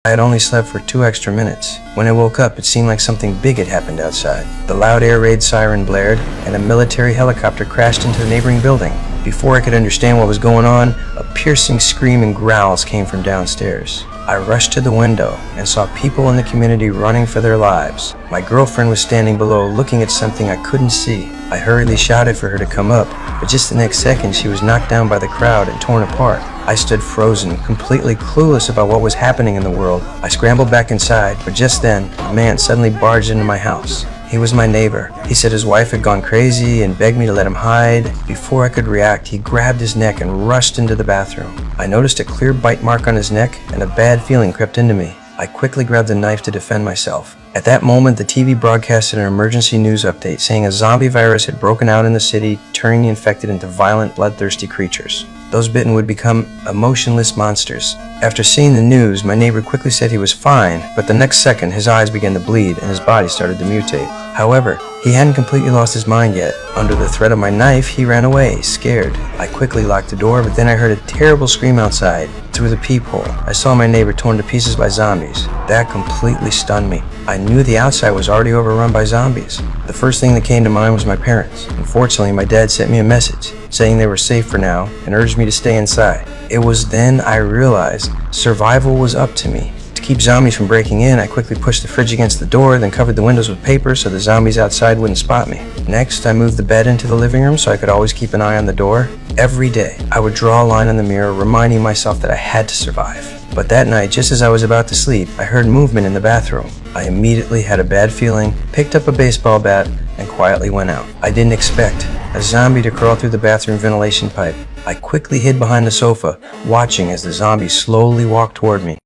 I had only slept for 2 extra minutes. When I woke up, it seemed like something big had happened outside. The loud air raid siren blared, and a military helicopter crashed into the neighboring building. Before I could understand what was going on, a piercing scream and growls came from downstairs. I rushed to the window and saw people in the community running for their lives. My girlfriend was standing below looking at something I couldn't see. I hurriedly shouted for her to come up, but just the next second she was knocked down by the crowd and torn apart. I stood frozen, completely clueless about what was happening in the world. I scrambled back inside, but just then, a man suddenly barged into my house. He was my neighbor. He said his wife had gone crazy and begged me to let him hide. Before I could react, he grabbed his neck and rushed into the bathroom. I noticed a clear bite mark on his neck, and a bad feeling crept into me. I quickly grabbed a knife to defend myself. At that moment, the TV broadcasted an emergency news update saying a zombie virus had broken out in the city, turning the infected into violent, bloodthirsty creatures. Those bitten would become emotionless monsters. After seeing the news, my neighbor quickly said he was fine, but the next second his eyes began to bleed and his body started to mutate. However, he hadn't completely lost his mind yet. Under the threat of my knife, he ran away, scared. I quickly locked the door, but then I heard a terrible scream outside. Through the peephole, I saw my neighbor torn to pieces by zombies. That completely stunned me. I knew the outside was already overrun by zombies. The first thing that came to mind was my parents. Unfortunately, my dad sent me a message saying they were safe for now and urged me to stay inside. It was then I realized survival was up to me. To keep zombies from breaking in, I quickly pushed the fridge against the door, then covered the windows with paper so the zombies outside wouldn't spot me. Next, I moved the bed into the living room so I could always keep an eye on the door. Every day, I would draw a line on the mirror, reminding myself that I had to survive. But that night, just as I was about to sleep, I heard movement in the bathroom. I immediately had a bad feeling, picked up a baseball bat, and quietly went out. I didn't expect a zombie to crawl through the bathroom ventilation pipe. I quickly hid behind the sofa, watching as the zombie slowly walked toward me.